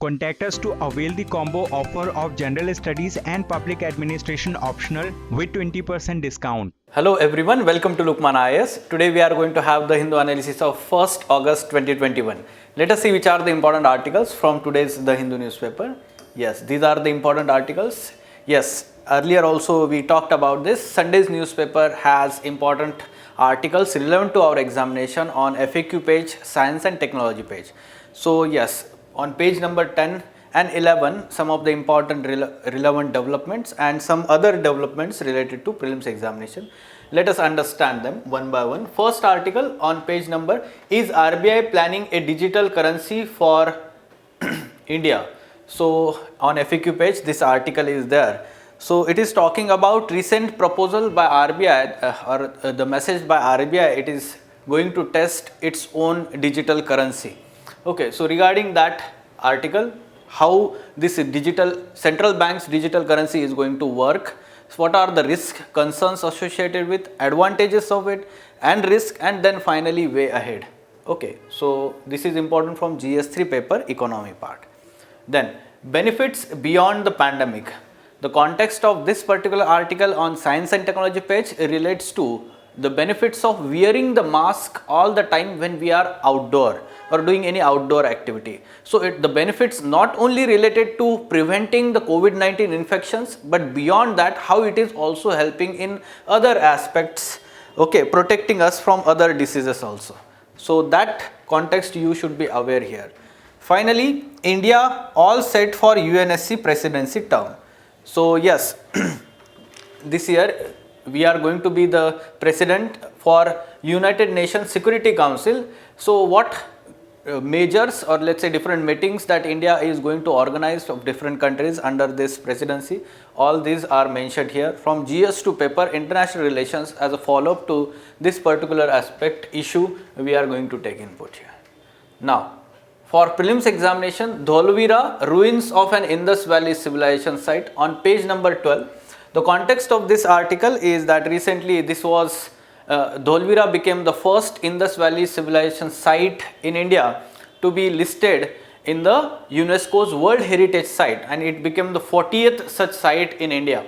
Contact us to avail the combo offer of General Studies and Public Administration optional with 20% discount. Hello everyone, welcome to LUKMAAN IAS. Today we are going to have the Hindu analysis of 1st August 2021. Let us see which are the important articles from today's The Hindu newspaper. Yes, these are the important articles. Yes, earlier also we talked about this. Sunday's newspaper has important articles relevant to our examination on FAQ page, science and technology page. So yes, on page number 10 and 11, some of the important relevant developments and some other developments related to prelims examination. Let us understand them one by one. First article on page number, is RBI planning a digital currency for India? So on FAQ page this article is there. So it is talking about recent proposal by RBI the message by RBI, it is going to test its own digital currency. Okay, so regarding that article, how this digital central bank's digital currency is going to work, what are the risk concerns associated with, advantages of it and risk, and then finally way ahead. Okay, so this is important from GS3 paper economy part. Then benefits beyond the pandemic. The context of this particular article on science and technology page relates to the benefits of wearing the mask all the time when we are outdoor or doing any outdoor activity. So the benefits not only related to preventing the COVID-19 infections, but beyond that how it is also helping in other aspects, okay, protecting us from other diseases also. So that context you should be aware here. Finally, India all set for UNSC presidency term. So yes, this year we are going to be the president for United Nations Security Council. So what majors or let's say different meetings that India is going to organize of different countries under this presidency, all these are mentioned here from GS2 paper international relations. As a follow-up to this particular aspect issue, we are going to take input here. Now for prelims examination, Dholvira, ruins of an Indus Valley civilization site, on page number 12. The context of this article is that recently this was Dholvira became the first Indus Valley civilization site in India to be listed in the UNESCO's World Heritage Site, and it became the 40th such site in India.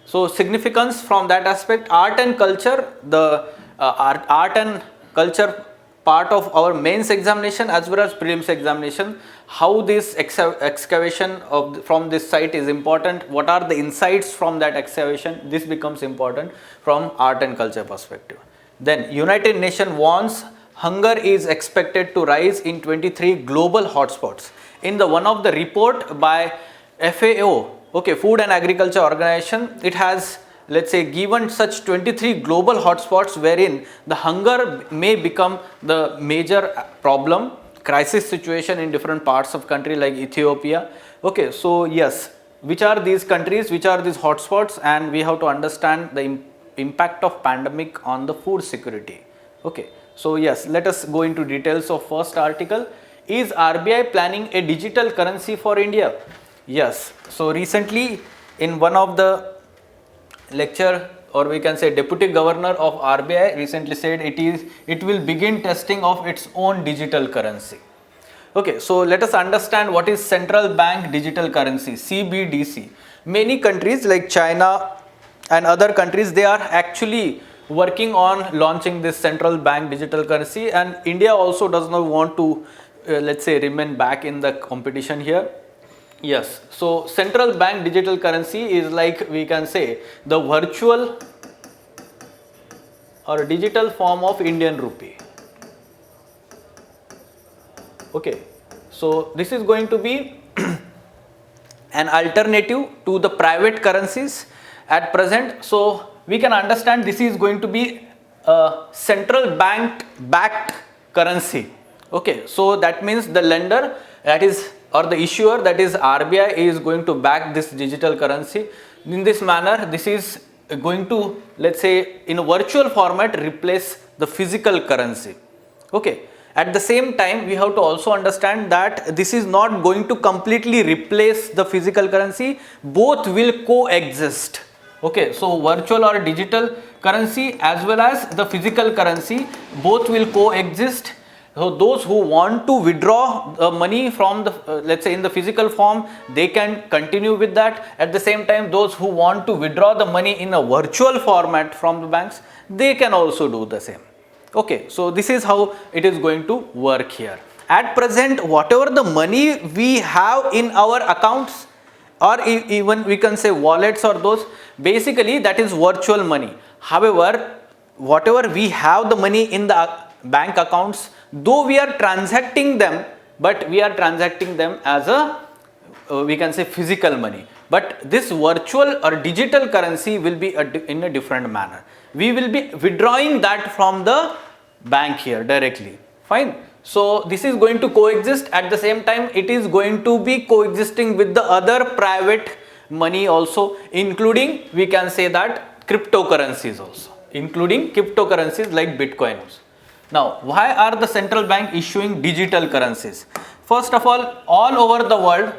So significance from that aspect, art and culture, the art and culture part of our mains examination as well as prelims examination, how this excavation from this site is important, what are the insights from that excavation, this becomes important from art and culture perspective. Then United Nations warns hunger is expected to rise in 23 global hotspots. In the one of the report by FAO, okay, Food and Agriculture Organization, it has let's say given such 23 global hotspots wherein the hunger may become the major problem, crisis situation in different parts of country like Ethiopia. Okay, so yes, which are these countries, which are these hotspots, and we have to understand the impact of pandemic on the food security. Okay, so yes, let us go into details of first article. Is RBI planning a digital currency for India? Yes, so recently in one of the lecture, or we can say deputy governor of RBI recently said it will begin testing of its own digital currency. Okay, so let us understand what is central bank digital currency, CBDC. Many countries like China and other countries, they are actually working on launching this central bank digital currency, and India also does not want to let's say remain back in the competition here. Yes, so central bank digital currency is like we can say the virtual or digital form of Indian rupee. Okay, so this is going to be an alternative to the private currencies at present. So we can understand this is going to be a central bank backed currency. Okay, so that means the lender, that is, or the issuer, that is RBI, is going to back this digital currency. In this manner, this is going to, let's say, in a virtual format replace the physical currency. Okay, at the same time we have to also understand that this is not going to completely replace the physical currency, both will coexist. Okay, so virtual or digital currency as well as the physical currency, both will coexist So those who want to withdraw money from the let's say in the physical form, they can continue with that. At the same time, those who want to withdraw the money in a virtual format from the banks, they can also do the same. Okay, so this is how it is going to work here. At present, whatever the money we have in our accounts, or even we can say wallets or those, basically that is virtual money. However, whatever we have the money in the bank accounts, though we are transacting them, but we are transacting them as a we can say physical money, but this virtual or digital currency will be in a different manner. We will be withdrawing that from the bank here directly. Fine. So this is going to coexist. At the same time, it is going to be coexisting with the other private money also, including we can say that cryptocurrencies also, including cryptocurrencies like Bitcoin also. Now, why are the central bank issuing digital currencies? First of all over the world,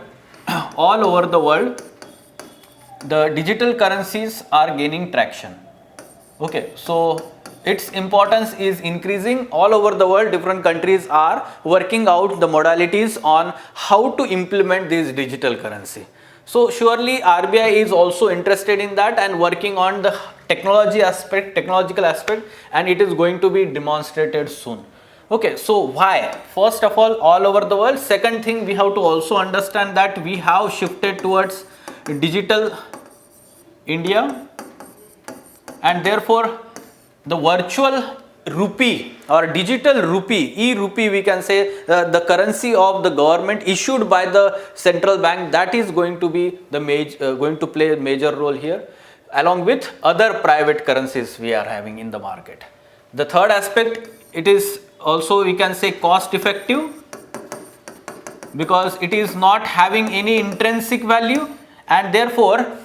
the digital currencies are gaining traction. Okay, so its importance is increasing all over the world. Different countries are working out the modalities on how to implement this digital currency. So surely RBI is also interested in that and working on the technological aspect, and it is going to be demonstrated soon. Okay, so why? First of all over the world. Second thing, we have to also understand that we have shifted towards digital India, and therefore the virtual rupee or digital rupee, e-rupee we can say, the currency of the government issued by the central bank, that is going to be the going to play a major role here, along with other private currencies we are having in the market. The third aspect, it is also we can say cost effective, because it is not having any intrinsic value, and therefore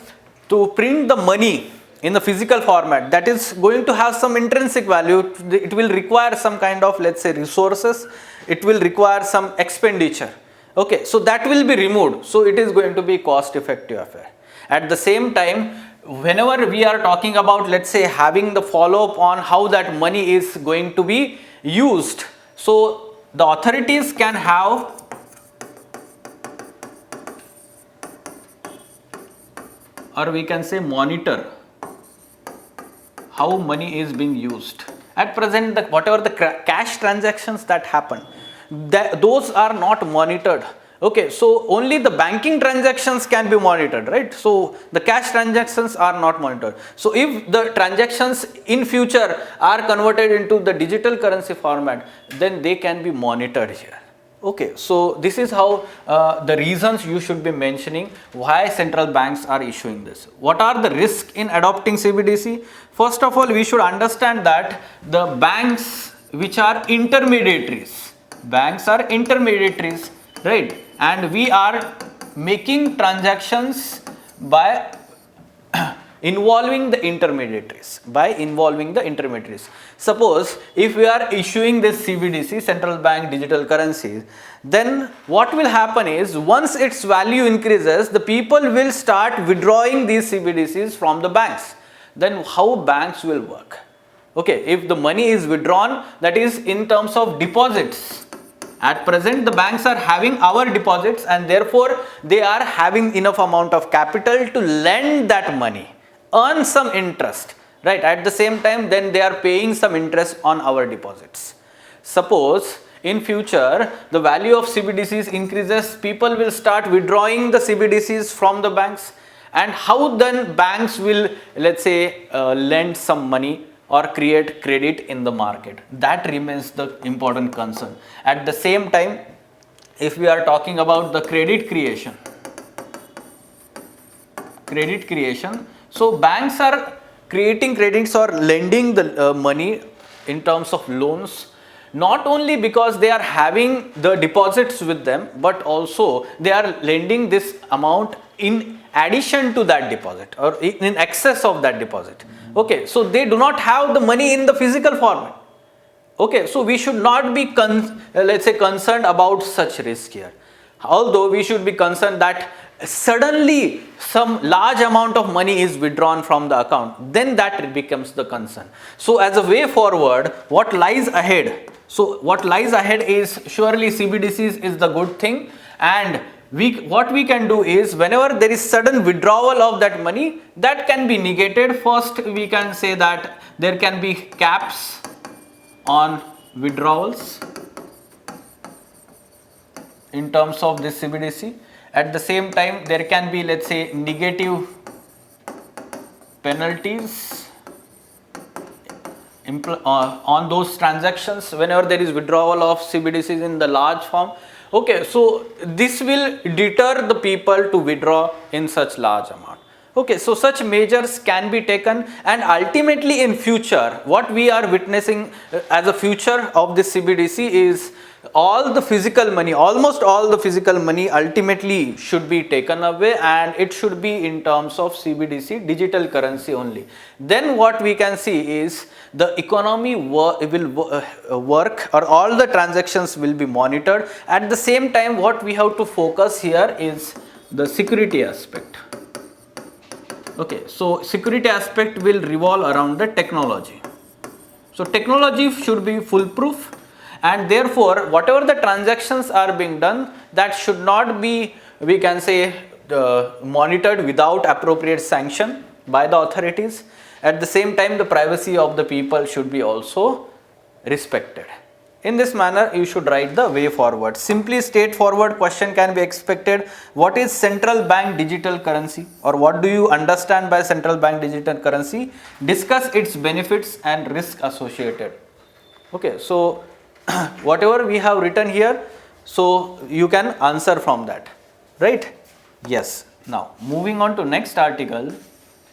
to print the money in the physical format, that is going to have some intrinsic value. It will require some kind of, let's say, resources. It will require some expenditure. Okay, so that will be removed. So it is going to be cost effective affair. At the same time, whenever we are talking about, let's say, having the follow up on how that money is going to be used, so the authorities can have or we can say monitor how money is being used. At present, whatever the cash transactions that happen, those are not monitored. Okay, so only the banking transactions can be monitored, right? So the cash transactions are not monitored. So if the transactions in future are converted into the digital currency format, then they can be monitored here. Okay, so this is how the reasons you should be mentioning why central banks are issuing this. What are the risks in adopting CBDC? First of all, we should understand that the banks which are intermediaries, right? And we are making transactions by involving the intermediaries, Suppose if we are issuing this CBDC, central bank digital currencies, then what will happen is once its value increases, the people will start withdrawing these CBDCs from the banks. Then how banks will work? Okay, if the money is withdrawn, that is in terms of deposits. At present, the banks are having our deposits, and therefore they are having enough amount of capital to lend that money, earn some interest, right? At the same time, then they are paying some interest on our deposits. Suppose in future the value of CBDCs increases, people will start withdrawing the CBDCs from the banks, and how then banks will, let's say, lend some money or create credit in the market? That remains the important concern. At the same time, if we are talking about the credit creation, so banks are creating credits or lending the money in terms of loans, not only because they are having the deposits with them, but also they are lending this amount in addition to that deposit or in excess of that deposit. Okay, so they do not have the money in the physical format. Okay, so we should not be let's say concerned about such risk here. Although we should be concerned that suddenly some large amount of money is withdrawn from the account, then that becomes the concern. So as a way forward, what lies ahead? So what lies ahead is surely CBDCs is the good thing, and what we can do is whenever there is sudden withdrawal of that money, that can be negated. First, we can say that there can be caps on withdrawals in terms of this CBDC. At the same time, there can be, let's say, negative penalties on those transactions whenever there is withdrawal of CBDCs in the large form. Okay, so this will deter the people to withdraw in such large amount. Okay, so such measures can be taken, and ultimately in future, what we are witnessing as a future of this CBDC is all the physical money, almost all the physical money ultimately should be taken away, and it should be in terms of CBDC, digital currency only. Then what we can see is the economy will work, or all the transactions will be monitored. At the same time, what we have to focus here is the security aspect. Okay, so security aspect will revolve around the technology. So technology should be foolproof, and therefore whatever the transactions are being done, that should not be, we can say, monitored without appropriate sanction by the authorities. At the same time, the privacy of the people should be also respected. In this manner, you should write the way forward. Simply straightforward question can be expected. What is central bank digital currency, or what do you understand by central bank digital currency? Discuss its benefits and risk associated. Okay, so whatever we have written here, so you can answer from that, right? Yes. Now moving on to next article,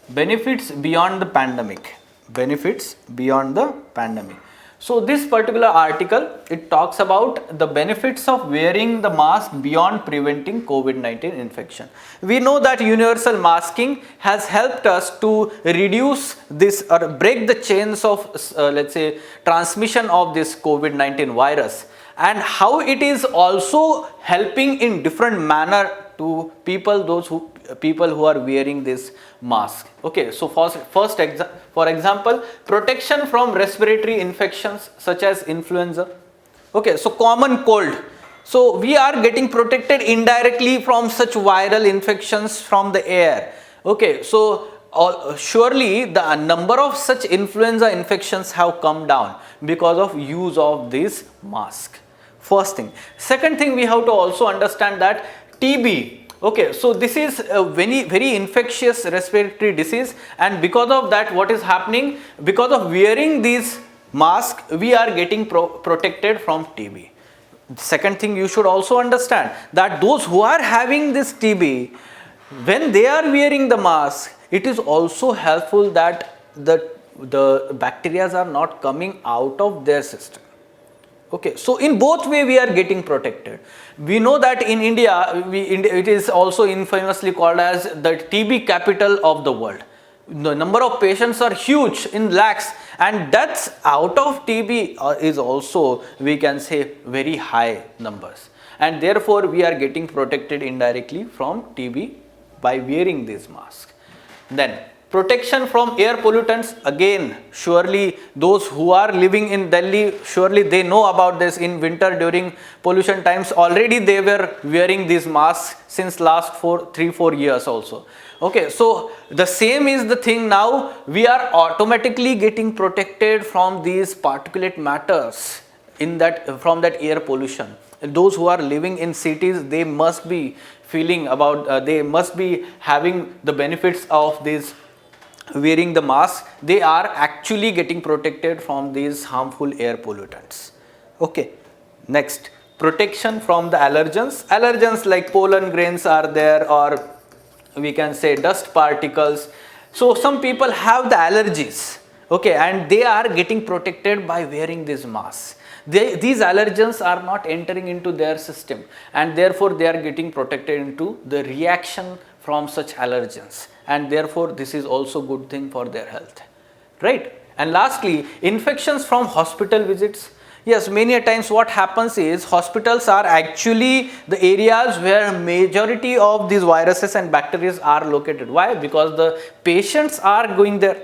benefits beyond the pandemic. Benefits beyond the pandemic. So this particular article, it talks about the benefits of wearing the mask beyond preventing COVID-19 infection. We know that universal masking has helped us to reduce this or break the chains of let's say transmission of this COVID-19 virus, and how it is also helping in different manner to people, people who are wearing this mask. Okay, so for example, protection from respiratory infections such as influenza. Okay, so common cold. So we are getting protected indirectly from such viral infections from the air. Okay, so surely the number of such influenza infections have come down because of use of this mask. First thing. Second thing, we have to also understand that TB. Okay, so this is a very infectious respiratory disease, and because of that, what is happening? Because of wearing these masks, we are getting protected from TB. Second thing, you should also understand that those who are having this TB, when they are wearing the mask, it is also helpful that the bacteria are not coming out of their system. Okay, so in both way we are getting protected. We know that in India, it is also infamously called as the TB capital of the world. The number of patients are huge in lakhs, and deaths out of TB is also, we can say, very high numbers. And therefore, we are getting protected indirectly from TB by wearing this mask. Then, protection from air pollutants, again, surely those who are living in Delhi, surely they know about this. In winter during pollution times, already they were wearing these masks since last 3-4 years also. Okay, so the same is the thing now. We are automatically getting protected from these particulate matters from that air pollution. Those who are living in cities, they must be feeling about, they must be having the benefits of this wearing the mask. They are actually getting protected from these harmful air pollutants. Okay, next, protection from the allergens. Allergens like pollen grains are there, or we can say dust particles. So some people have the allergies, okay, and they are getting protected by wearing these masks. These allergens are not entering into their system, and therefore they are getting protected into the reaction from such allergens, and therefore this is also good thing for their health, right? And lastly, infections from hospital visits. Yes, many a times what happens is hospitals are actually the areas where majority of these viruses and bacteria are located. Why? Because the patients are going there,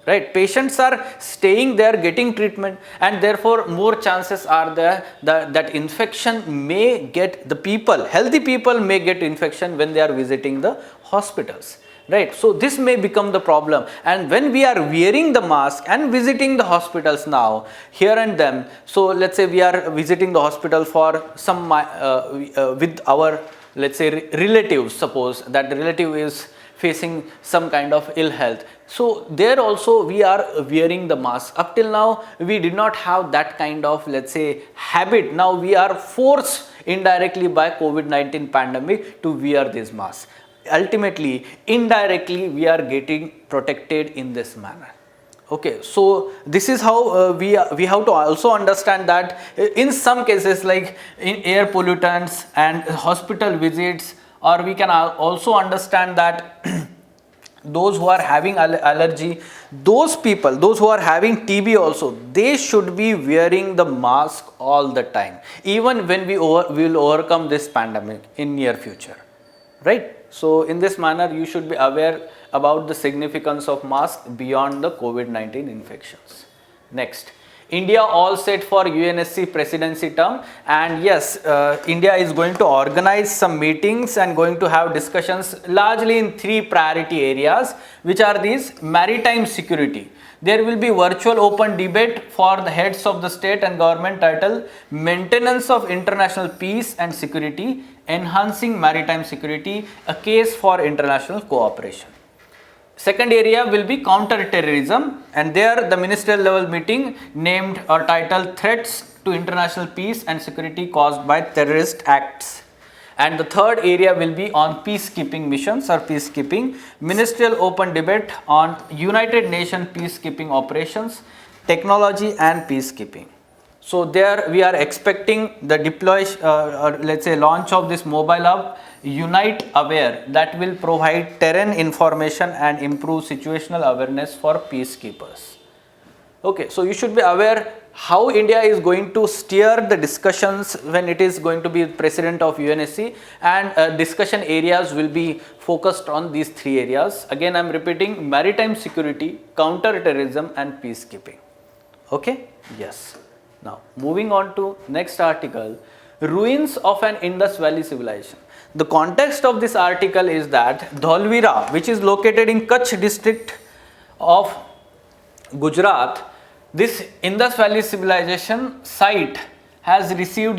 right? Patients are staying there getting treatment, and therefore more chances are there that infection may get the people, healthy people may get infection when they are visiting the hospitals. Right, so this may become the problem, and when we are wearing the mask and visiting the hospitals now here and then, so let's say we are visiting the hospital for some with our, let's say, relatives, suppose that the relative is facing some kind of ill health, so there also we are wearing the mask. Up till now we did not have that kind of, let's say, habit. Now we are forced indirectly by COVID-19 pandemic to wear this mask. Ultimately, indirectly, we are getting protected in this manner. Okay, so this is how we have to also understand that in some cases, like in air pollutants and hospital visits, or we can also understand that those who are having allergy, those people, those who are having TB also, they should be wearing the mask all the time, even when we will overcome this pandemic in near future, right? So in this manner, you should be aware about the significance of mask beyond the COVID-19 infections. Next, India all set for UNSC presidency term, and yes, India is going to organize some meetings and going to have discussions largely in 3 priority areas, which are these: maritime security. There will be virtual open debate for the heads of the state and government titled Maintenance of International Peace and Security, Enhancing Maritime Security, a case for international cooperation. Second area will be counter-terrorism, and there the ministerial level meeting named or titled Threats to International Peace and Security Caused by Terrorist Acts. And the third area will be on peacekeeping missions or peacekeeping, ministerial open debate on United Nations peacekeeping operations, technology and peacekeeping. So there we are expecting the or let's say launch of this mobile app Unite Aware, that will provide terrain information and improve situational awareness for peacekeepers. Okay, so you should be aware how India is going to steer the discussions when it is going to be president of UNSC, and discussion areas will be focused on these 3 areas. Again, I am repeating: maritime security, counter-terrorism and peacekeeping. Okay, yes. Now moving on to next article, ruins of an Indus Valley civilization. The context of this article is that Dholvira, which is located in Kutch district of Gujarat, this Indus Valley civilization site has received,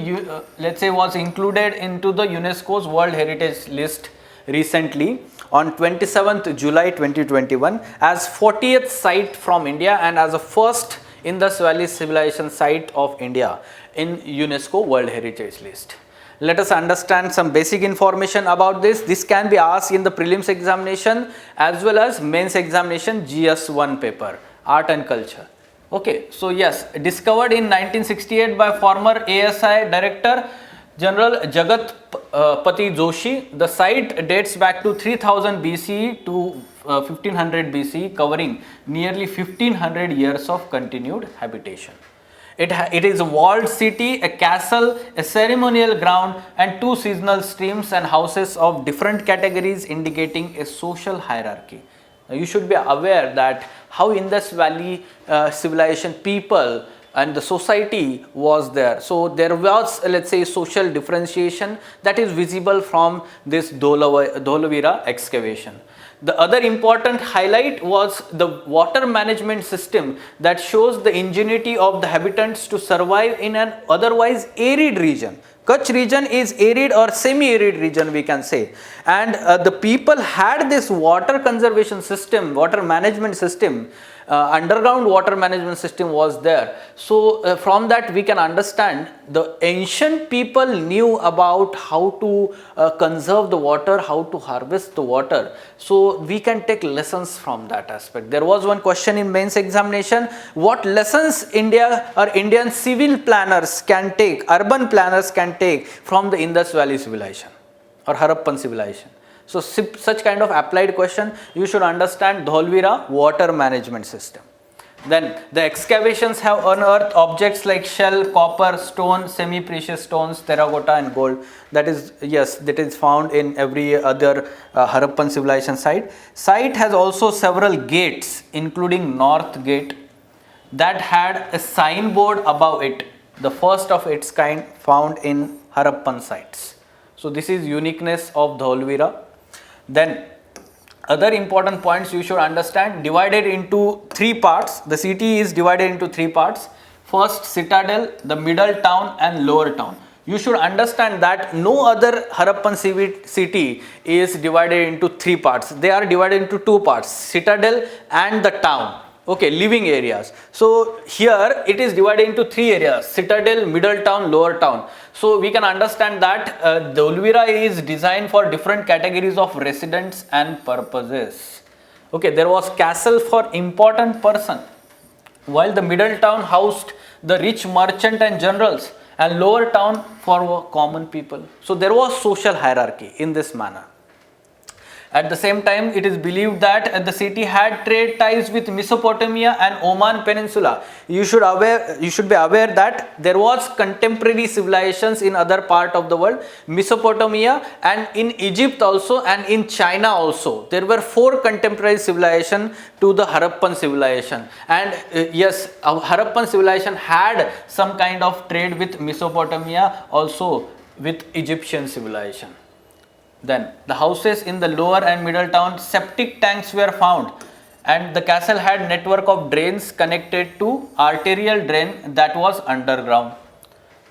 let's say, was included into the UNESCO's World Heritage List recently on 27th July 2021 as 40th site from India and as a first Indus Valley civilization site of India in UNESCO World Heritage List. Let us understand some basic information about this. This can be asked in the prelims examination as well as mains examination GS1 paper, art and culture. Okay, so yes, discovered in 1968 by former ASI Director General Jagat Pati Joshi. The site dates back to 3000 BCE to 1500 BCE, covering nearly 1500 years of continued habitation. It is a walled city, a castle, a ceremonial ground and 2 seasonal streams and houses of different categories, indicating a social hierarchy. Now, you should be aware that how Indus Valley civilization people and the society was there. So there was, let's say, social differentiation that is visible from this Dholavira excavation. The other important highlight was the water management system that shows the ingenuity of the inhabitants to survive in an otherwise arid region. Kutch region is arid or semi-arid region, we can say, and the people had this water conservation system, water management system, underground water management system was there. So from that we can understand the ancient people knew about how to conserve the water, how to harvest the water. So we can take lessons from that aspect. There was one question in mains examination: what lessons India or Indian civil planners can take, urban planners can take from the Indus Valley civilization or Harappan civilization? So such kind of applied question, you should understand Dholvira water management system. Then the excavations have unearthed objects like shell, copper, stone, semi-precious stones, terracotta and gold. That is, yes, that is found in every other Harappan civilization site. Site has also several gates, including North Gate, that had a signboard above it, the first of its kind found in Harappan sites. So this is uniqueness of Dholvira. Then other important points you should understand, divided into three parts. The city is divided into three parts. First, citadel, the middle town and lower town. You should understand that no other Harappan city is divided into three parts. They are divided into two parts, citadel and the town. Okay, living areas. So here it is divided into three areas, citadel, middle town, lower town. So we can understand that Dholvira is designed for different categories of residents and purposes. Okay, there was castle for important person, while the middle town housed the rich merchant and generals, and lower town for common people. So there was social hierarchy in this manner. At the same time, it is believed that the city had trade ties with Mesopotamia and Oman Peninsula. You should be aware that there was contemporary civilizations in other part of the world, Mesopotamia and in Egypt also and in China also. There were 4 contemporary civilizations to the Harappan civilization, and yes, Harappan civilization had some kind of trade with Mesopotamia, also with Egyptian civilization. Then the houses in the lower and middle town, septic tanks were found, and the castle had network of drains connected to arterial drain that was underground.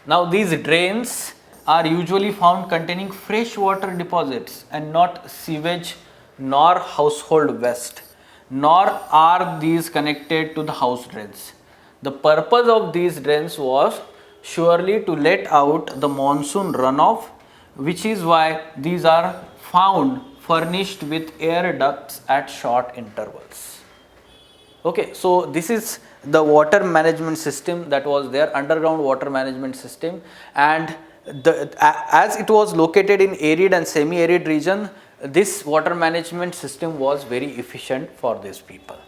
Now these drains are usually found containing fresh water deposits and not sewage nor household waste, nor are these connected to the house drains. The purpose of these drains was surely to let out the monsoon runoff, which is why these are found furnished with air ducts at short intervals. Okay, so this is the water management system that was there, underground water management system, and as it was located in arid and semi-arid region, this water management system was very efficient for these people.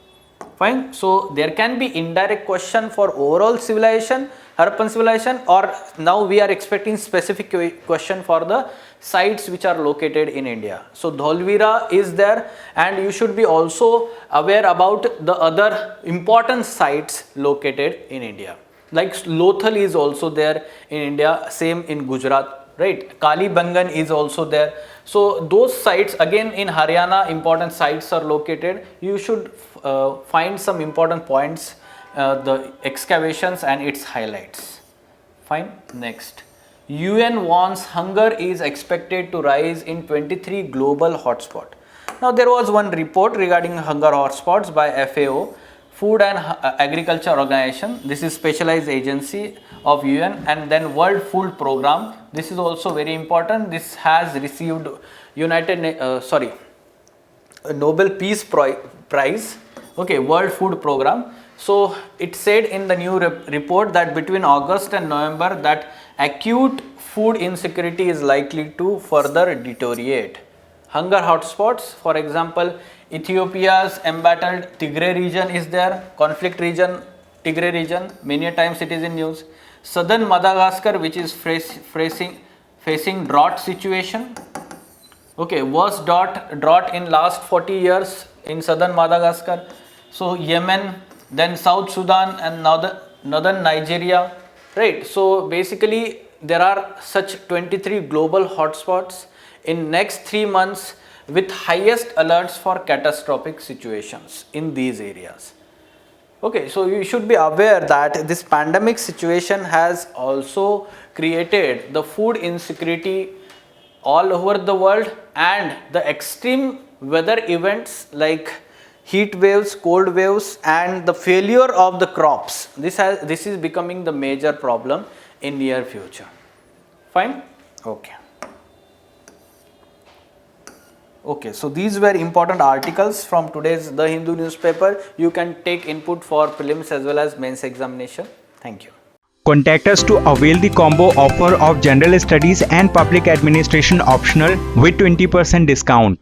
Fine. So there can be indirect question for overall civilization, Harappan civilization, or now we are expecting specific question for the sites which are located in India. So Dholvira is there, and you should be also aware about the other important sites located in India. Like Lothal is also there in India, same in Gujarat, right? Kalibangan is also there. So those sites again in Haryana, important sites are located. You should find some important points, the excavations and its highlights. Fine. Next, UN warns hunger is expected to rise in 23 global hotspot. Now there was one report regarding hunger hotspots by FAO, Food and Agriculture Organization. This is specialized agency of UN, and then World Food Program. This is also very important. This has received Nobel Peace Prize. Okay, World Food Program. So it said in the new report that between August and November that acute food insecurity is likely to further deteriorate. Hunger hotspots, for example, Ethiopia's embattled Tigray region is there, conflict region, Tigray region, many times it is in news. Southern Madagascar, which is facing drought situation. Okay, worst drought in last 40 years in southern Madagascar. So Yemen, then South Sudan and northern Nigeria, right? So basically there are such 23 global hotspots in next 3 months with highest alerts for catastrophic situations in these areas. Okay, so you should be aware that this pandemic situation has also created the food insecurity all over the world, and the extreme weather events like heat waves, cold waves, and the failure of the crops. This is becoming the major problem in near future. Fine? Okay. Okay, so these were important articles from today's The Hindu newspaper. You can take input for prelims as well as mains examination. Thank you. Contact us to avail the combo offer of General Studies and Public Administration optional with 20% discount.